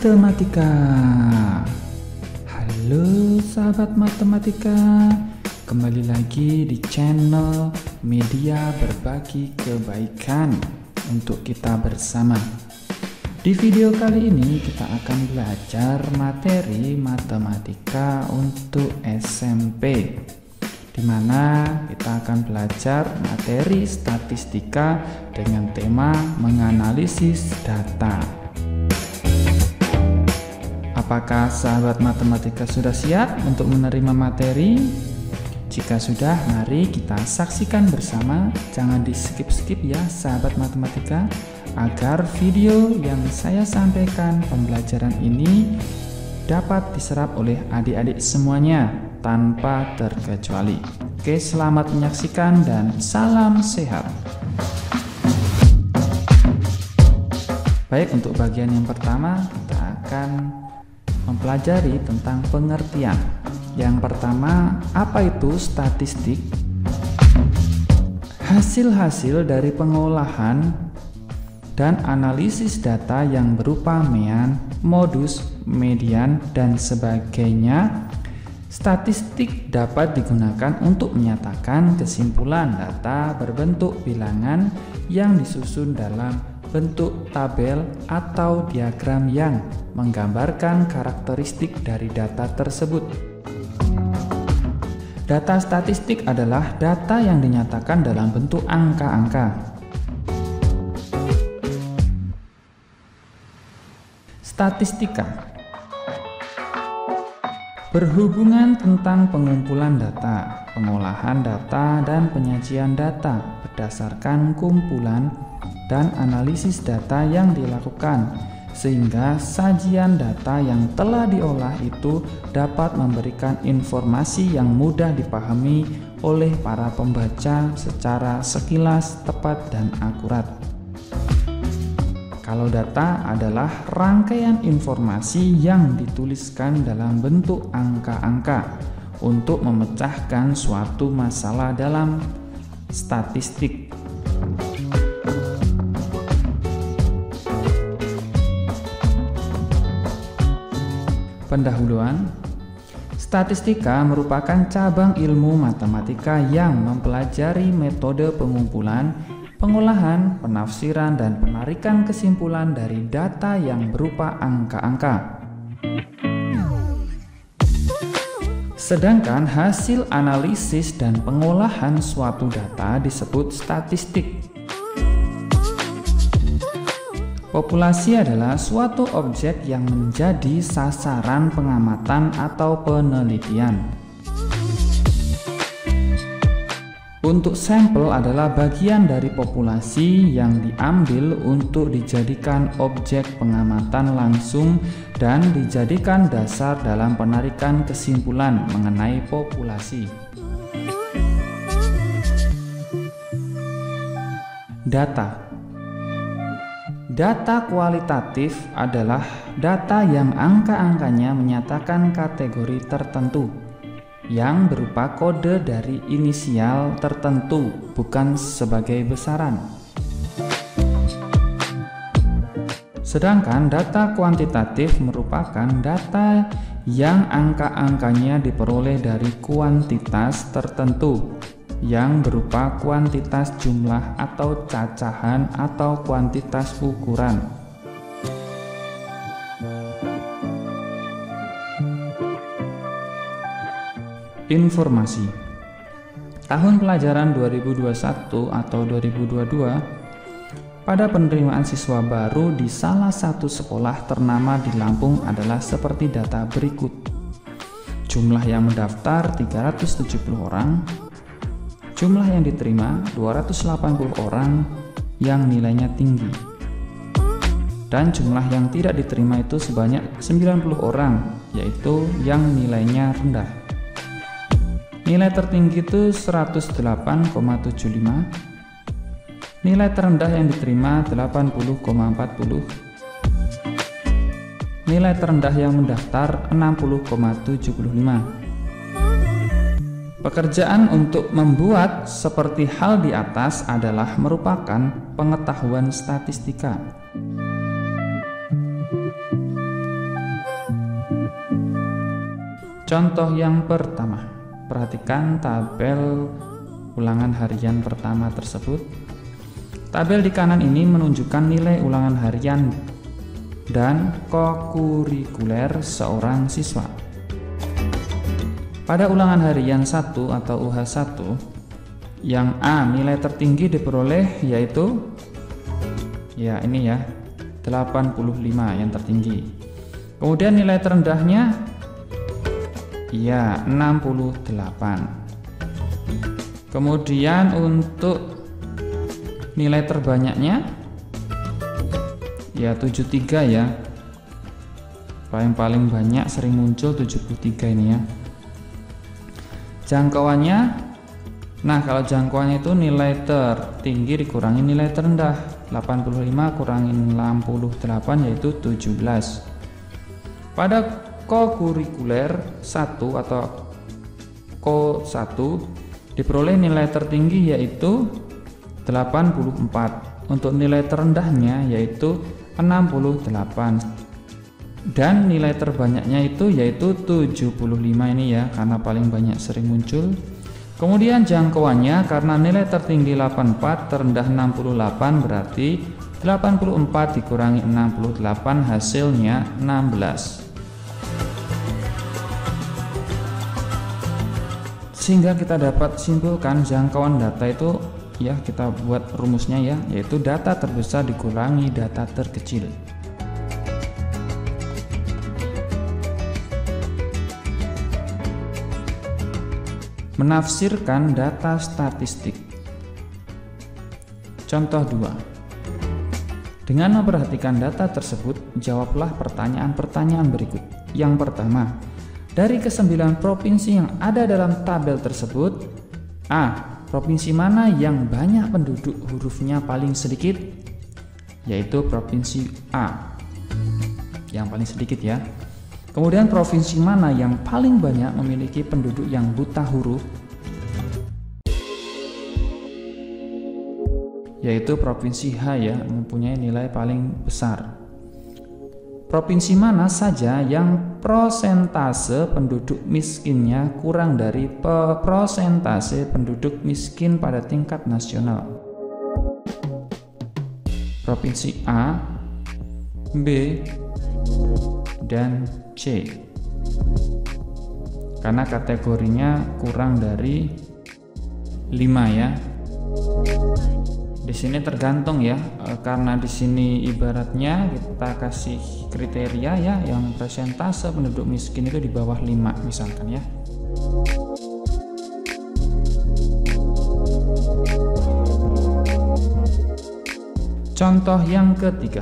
Matematika. Halo sahabat matematika, kembali lagi di channel Media Berbagi Kebaikan untuk kita bersama. Di video kali ini kita akan belajar materi matematika untuk SMP, di mana kita akan belajar materi statistika dengan tema menganalisis data. Apakah sahabat matematika sudah siap untuk menerima materi? Jika sudah, mari kita saksikan bersama. Jangan di skip-skip ya sahabat matematika, agar video yang saya sampaikan pembelajaran ini dapat diserap oleh adik-adik semuanya tanpa terkecuali. Oke, selamat menyaksikan dan salam sehat. Baik, untuk bagian yang pertama kita akan mempelajari tentang pengertian. Yang pertama, apa itu statistik? Hasil-hasil dari pengolahan dan analisis data yang berupa mean, modus, median, dan sebagainya. Statistik dapat digunakan untuk menyatakan kesimpulan data berbentuk bilangan yang disusun dalam bentuk tabel atau diagram yang menggambarkan karakteristik dari data tersebut. Data statistik adalah data yang dinyatakan dalam bentuk angka-angka. Statistika berhubungan tentang pengumpulan data, pengolahan data, dan penyajian data berdasarkan kumpulan dan analisis data yang dilakukan, sehingga sajian data yang telah diolah itu dapat memberikan informasi yang mudah dipahami oleh para pembaca secara sekilas, tepat, dan akurat. Kalau data adalah rangkaian informasi yang dituliskan dalam bentuk angka-angka untuk memecahkan suatu masalah dalam statistik. Pendahuluan. Statistika merupakan cabang ilmu matematika yang mempelajari metode pengumpulan, pengolahan, penafsiran, dan penarikan kesimpulan dari data yang berupa angka-angka. Sedangkan hasil analisis dan pengolahan suatu data disebut statistik. Populasi adalah suatu objek yang menjadi sasaran pengamatan atau penelitian. Untuk sampel adalah bagian dari populasi yang diambil untuk dijadikan objek pengamatan langsung dan dijadikan dasar dalam penarikan kesimpulan mengenai populasi. Data kualitatif adalah data yang angka-angkanya menyatakan kategori tertentu yang berupa kode dari inisial tertentu, bukan sebagai besaran. Sedangkan data kuantitatif merupakan data yang angka-angkanya diperoleh dari kuantitas tertentu yang berupa kuantitas jumlah atau cacahan atau kuantitas ukuran. Informasi. Tahun pelajaran 2021 atau 2022 pada penerimaan siswa baru di salah satu sekolah ternama di Lampung adalah seperti data berikut. Jumlah yang mendaftar 370 orang, jumlah yang diterima 280 orang yang nilainya tinggi, dan jumlah yang tidak diterima itu sebanyak 90 orang, yaitu yang nilainya rendah. Nilai tertinggi itu 108,75, nilai terendah yang diterima 80,40, nilai terendah yang mendaftar 60,75. Pekerjaan untuk membuat seperti hal di atas adalah merupakan pengetahuan statistika. Contoh yang pertama, perhatikan tabel ulangan harian pertama tersebut. Tabel di kanan ini menunjukkan nilai ulangan harian dan kokurikuler seorang siswa. Pada ulangan harian 1 atau UH1, yang A nilai tertinggi diperoleh yaitu ya ini ya 85 yang tertinggi. Kemudian nilai terendahnya ya 68. Kemudian untuk nilai terbanyaknya ya 73 ya. Paling banyak sering muncul 73 ini ya. Jangkauannya, nah kalau jangkauannya itu nilai tertinggi dikurangi nilai terendah, 85 kurangin 68 yaitu 17. Pada kokurikuler 1 atau Ko1 diperoleh nilai tertinggi yaitu 84, untuk nilai terendahnya yaitu 68. Dan nilai terbanyaknya itu yaitu 75 ini ya, karena paling banyak sering muncul. Kemudian jangkauannya karena nilai tertinggi 84, terendah 68, berarti 84 dikurangi 68 hasilnya 16. Sehingga kita dapat simpulkan jangkauan data itu ya, kita buat rumusnya ya, yaitu data terbesar dikurangi data terkecil. Menafsirkan data statistik. Contoh 2. Dengan memperhatikan data tersebut, jawablah pertanyaan-pertanyaan berikut. Yang pertama, dari ke-9 provinsi yang ada dalam tabel tersebut, A. Provinsi mana yang banyak penduduk hurufnya paling sedikit? Yaitu provinsi A, yang paling sedikit ya. Kemudian provinsi mana yang paling banyak memiliki penduduk yang buta huruf? Yaitu provinsi H ya, mempunyai nilai paling besar. Provinsi mana saja yang prosentase penduduk miskinnya kurang dari prosentase penduduk miskin pada tingkat nasional? Provinsi A, B, dan C, karena kategorinya kurang dari 5 ya. Di sini tergantung ya, karena di sini ibaratnya kita kasih kriteria ya, yang persentase penduduk miskin itu di bawah 5 misalkan ya. Contoh yang ketiga.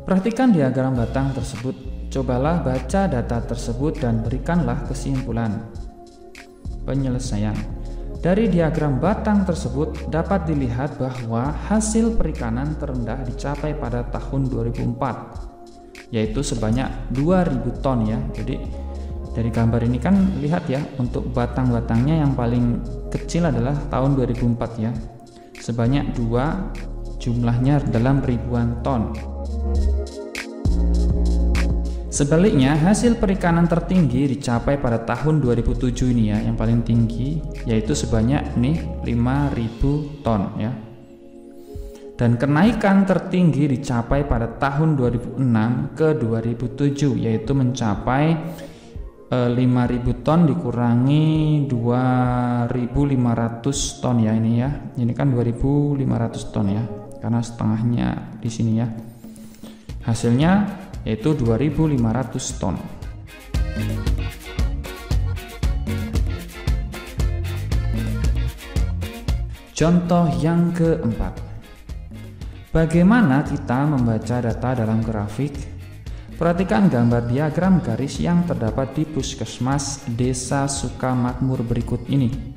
Perhatikan diagram batang tersebut. Cobalah baca data tersebut dan berikanlah kesimpulan. Penyelesaian. Dari diagram batang tersebut dapat dilihat bahwa hasil perikanan terendah dicapai pada tahun 2004, yaitu sebanyak 2000 ton ya. Jadi dari gambar ini kan lihat ya, untuk batang-batangnya yang paling kecil adalah tahun 2004 ya. Sebanyak 2, jumlahnya dalam ribuan ton. Sebaliknya, hasil perikanan tertinggi dicapai pada tahun 2007 ini ya, yang paling tinggi, yaitu sebanyak nih 5.000 ton ya. Dan kenaikan tertinggi dicapai pada tahun 2006 ke 2007, yaitu mencapai 5.000 ton dikurangi 2.500 ton ya ini ya. Ini kan 2.500 ton ya, karena setengahnya di sini ya. Hasilnya yaitu 2.500 ton. Contoh yang keempat. Bagaimana kita membaca data dalam grafik? Perhatikan gambar diagram garis yang terdapat di Puskesmas Desa Sukamakmur berikut ini.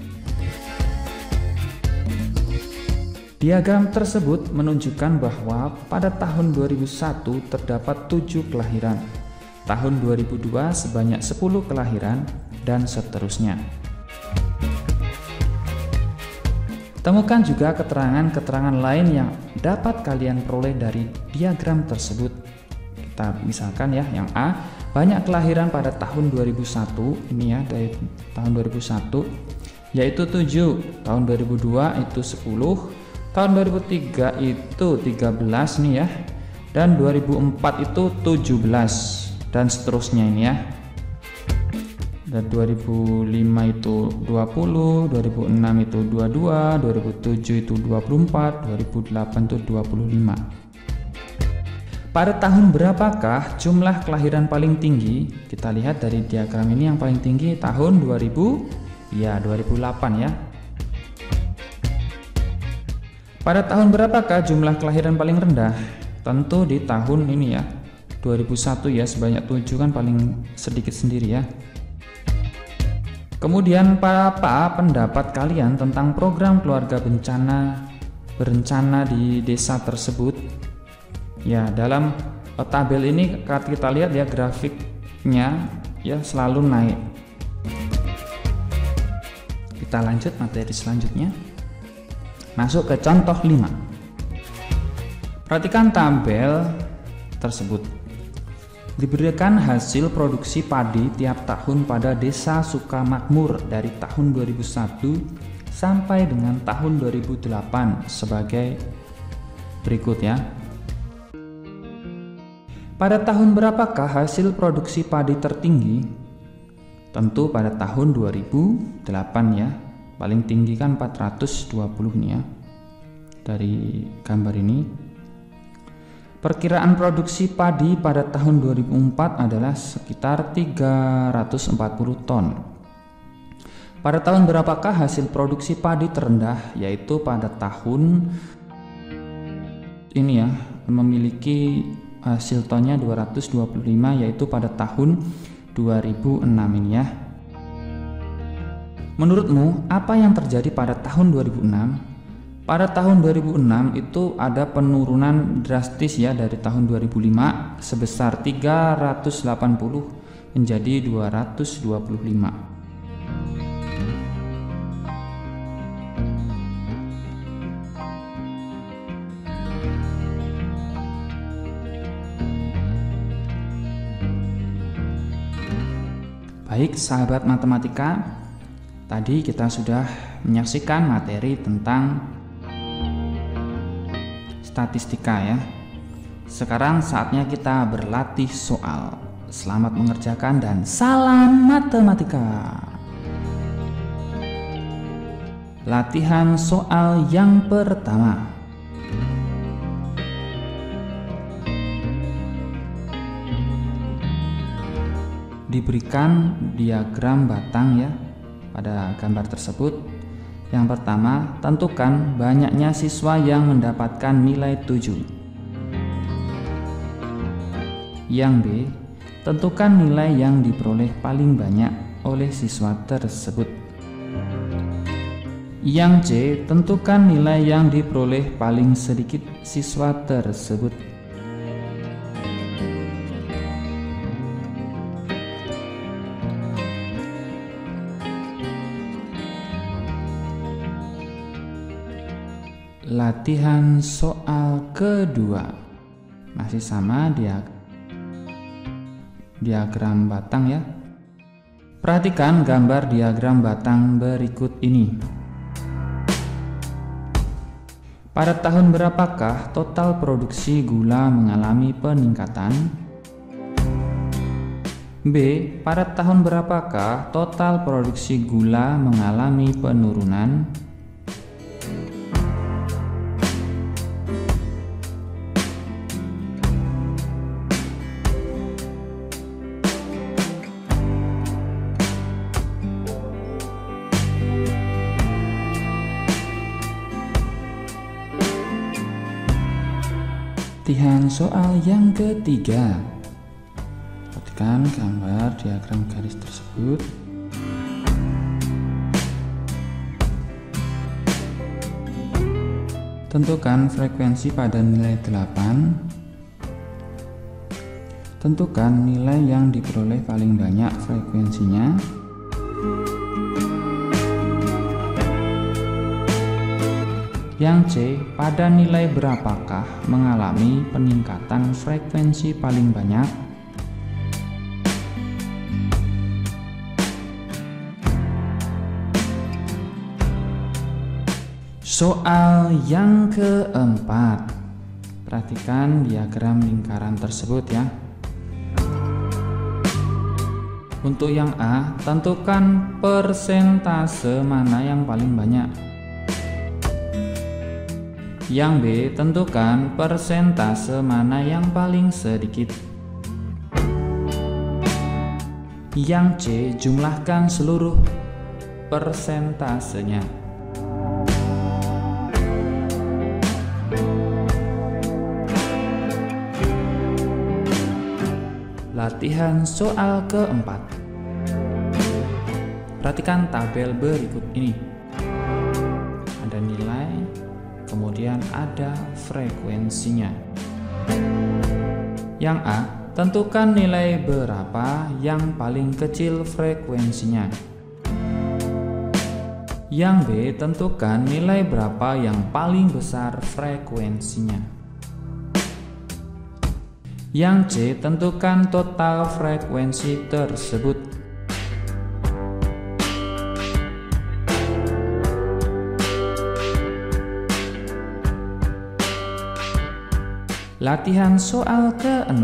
Diagram tersebut menunjukkan bahwa pada tahun 2001 terdapat 7 kelahiran, tahun 2002 sebanyak 10 kelahiran, dan seterusnya. Temukan juga keterangan-keterangan lain yang dapat kalian peroleh dari diagram tersebut. Kita misalkan ya, yang A, banyak kelahiran pada tahun 2001, ini ya dari tahun 2001, yaitu 7, tahun 2002 itu 10, tahun 2003 itu 13 nih ya, dan 2004 itu 17, dan seterusnya ini ya. Dan 2005 itu 20, 2006 itu 22, 2007 itu 24, 2008 itu 25. Pada tahun berapakah jumlah kelahiran paling tinggi? Kita lihat dari diagram ini, yang paling tinggi tahun 2000, ya 2008 ya. Pada tahun berapakah jumlah kelahiran paling rendah? Tentu di tahun ini ya, 2001 ya, sebanyak 7 kan paling sedikit sendiri ya. Kemudian apa pendapat kalian tentang program keluarga berencana di desa tersebut? Ya, dalam tabel ini kita lihat ya, grafiknya ya selalu naik. Kita lanjut materi selanjutnya. Masuk ke contoh 5. Perhatikan tabel tersebut. Diberikan hasil produksi padi tiap tahun pada Desa Sukamakmur dari tahun 2001 sampai dengan tahun 2008 sebagai berikut ya. Pada tahun berapakah hasil produksi padi tertinggi? Tentu pada tahun 2008 ya. Paling tinggi kan 420 nih ya. Dari gambar ini. Perkiraan produksi padi pada tahun 2004 adalah sekitar 340 ton. Pada tahun berapakah hasil produksi padi terendah? Yaitu pada tahun ini ya, memiliki hasil tonnya 225, yaitu pada tahun 2006 ini ya. Menurutmu apa yang terjadi pada tahun 2006? Pada tahun 2006 itu ada penurunan drastis ya, dari tahun 2005 sebesar 380 menjadi 225. Baik sahabat matematika, tadi kita sudah menyaksikan materi tentang statistika ya. Sekarang saatnya kita berlatih soal. Selamat mengerjakan dan salam matematika. Latihan soal yang pertama. Diberikan diagram batang ya pada gambar tersebut. Yang pertama, tentukan banyaknya siswa yang mendapatkan nilai 7. Yang B, tentukan nilai yang diperoleh paling banyak oleh siswa tersebut. Yang C, tentukan nilai yang diperoleh paling sedikit siswa tersebut. Latihan soal kedua. Masih sama diagram batang ya. Perhatikan gambar diagram batang berikut ini. Pada tahun berapakah total produksi gula mengalami peningkatan? B. Pada tahun berapakah total produksi gula mengalami penurunan? Latihan soal yang ketiga. Perhatikan gambar diagram garis tersebut. Tentukan frekuensi pada nilai 8. Tentukan nilai yang diperoleh paling banyak frekuensinya. Yang C, pada nilai berapakah mengalami peningkatan frekuensi paling banyak? Soal yang keempat. Perhatikan diagram lingkaran tersebut ya. Untuk yang A, tentukan persentase mana yang paling banyak. Yang B, tentukan persentase mana yang paling sedikit. Yang C, jumlahkan seluruh persentasenya. Latihan soal keempat. Perhatikan tabel berikut ini. Ada nilai, kemudian ada frekuensinya. Yang A, tentukan nilai berapa yang paling kecil frekuensinya. Yang B, tentukan nilai berapa yang paling besar frekuensinya. Yang C, tentukan total frekuensi tersebut. Latihan soal ke-6.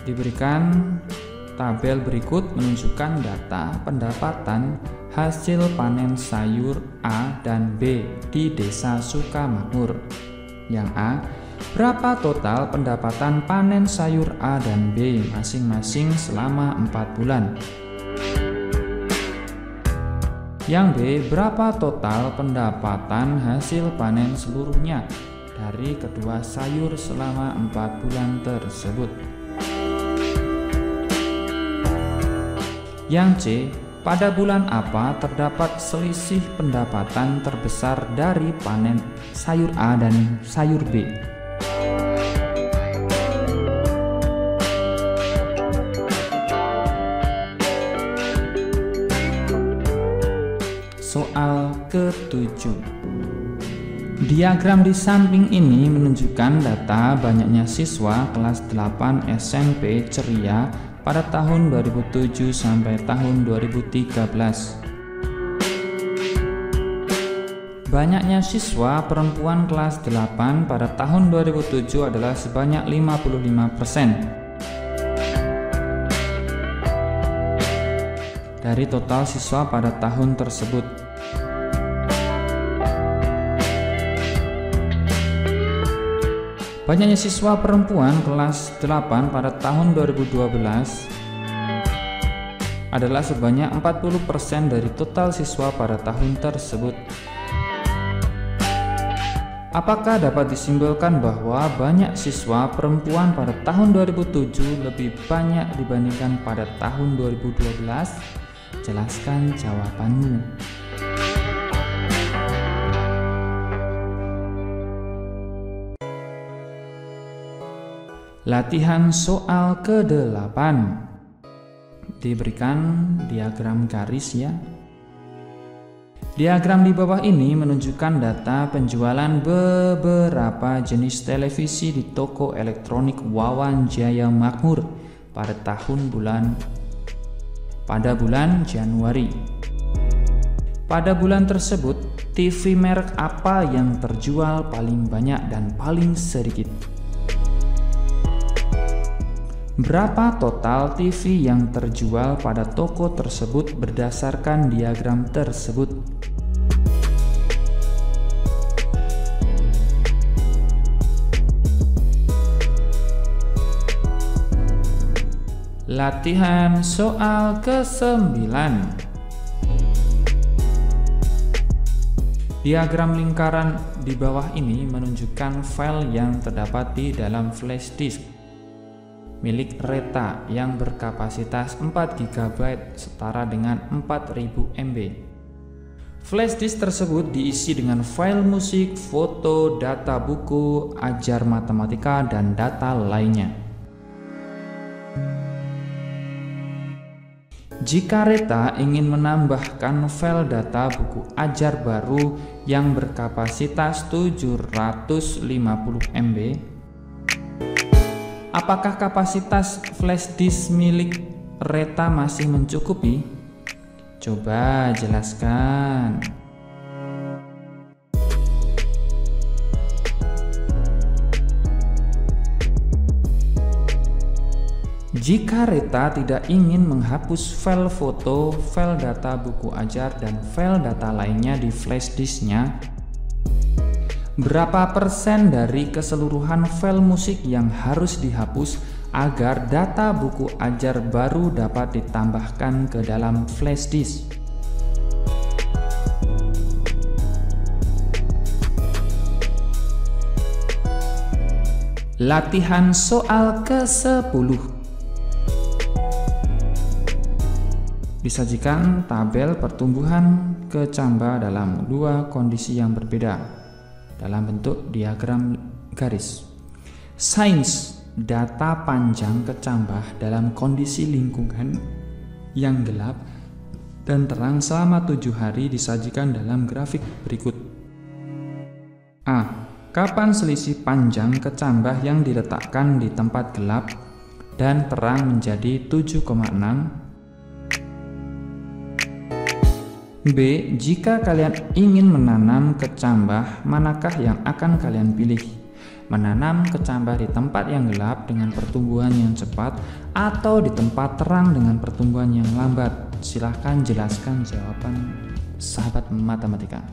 Diberikan tabel berikut menunjukkan data pendapatan hasil panen sayur A dan B di Desa Sukamakmur. Yang A, berapa total pendapatan panen sayur A dan B masing-masing selama 4 bulan? Yang B, berapa total pendapatan hasil panen seluruhnya dari kedua sayur selama 4 bulan tersebut? Yang C, pada bulan apa terdapat selisih pendapatan terbesar dari panen sayur A dan sayur B? Soal ke-7. Diagram di samping ini menunjukkan data banyaknya siswa kelas 8 SMP ceria pada tahun 2007 sampai tahun 2013. Banyaknya siswa perempuan kelas 8 pada tahun 2007 adalah sebanyak 55% dari total siswa pada tahun tersebut. Banyaknya siswa perempuan kelas 8 pada tahun 2012 adalah sebanyak 40% dari total siswa pada tahun tersebut. Apakah dapat disimpulkan bahwa banyak siswa perempuan pada tahun 2007 lebih banyak dibandingkan pada tahun 2012? Jelaskan jawabanmu. Latihan soal ke-8. Diberikan diagram garis ya. Diagram di bawah ini menunjukkan data penjualan beberapa jenis televisi di toko elektronik Wawan Jaya Makmur pada bulan Januari. Pada bulan tersebut, TV merek apa yang terjual paling banyak dan paling sedikit? Berapa total TV yang terjual pada toko tersebut berdasarkan diagram tersebut? Latihan soal ke-9. Diagram lingkaran di bawah ini menunjukkan file yang terdapat di dalam flash disk milik Reta yang berkapasitas 4 GB setara dengan 4000 MB. Flash disk tersebut diisi dengan file musik, foto, data buku, ajar matematika, dan data lainnya. Jika Reta ingin menambahkan file data buku ajar baru yang berkapasitas 750 MB, apakah kapasitas flash disk milik Reta masih mencukupi? Coba jelaskan. Jika Reta tidak ingin menghapus file foto, file data buku ajar, dan file data lainnya di flash disknya, berapa persen dari keseluruhan file musik yang harus dihapus agar data buku ajar baru dapat ditambahkan ke dalam flash disk? Latihan soal ke-10. Disajikan tabel pertumbuhan kecambah dalam dua kondisi yang berbeda dalam bentuk diagram garis. Sains data panjang kecambah dalam kondisi lingkungan yang gelap dan terang selama 7 hari disajikan dalam grafik berikut. A. Kapan selisih panjang kecambah yang diletakkan di tempat gelap dan terang menjadi 7,6? B. Jika kalian ingin menanam kecambah, manakah yang akan kalian pilih? Menanam kecambah di tempat yang gelap dengan pertumbuhan yang cepat atau di tempat terang dengan pertumbuhan yang lambat? Silahkan jelaskan jawaban sahabat matematika.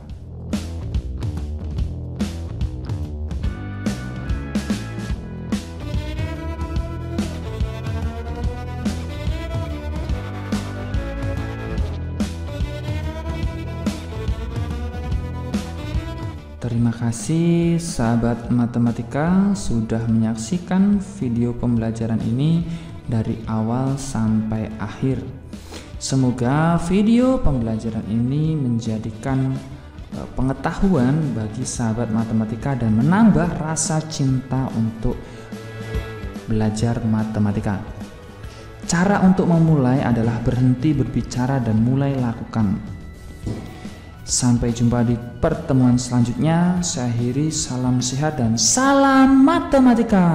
Terima kasih sahabat matematika sudah menyaksikan video pembelajaran ini dari awal sampai akhir. Semoga video pembelajaran ini menjadikan pengetahuan bagi sahabat matematika dan menambah rasa cinta untuk belajar matematika. Cara untuk memulai adalah berhenti berbicara dan mulai lakukan. Sampai jumpa di pertemuan selanjutnya. Saya akhiri, salam sehat dan salam matematika.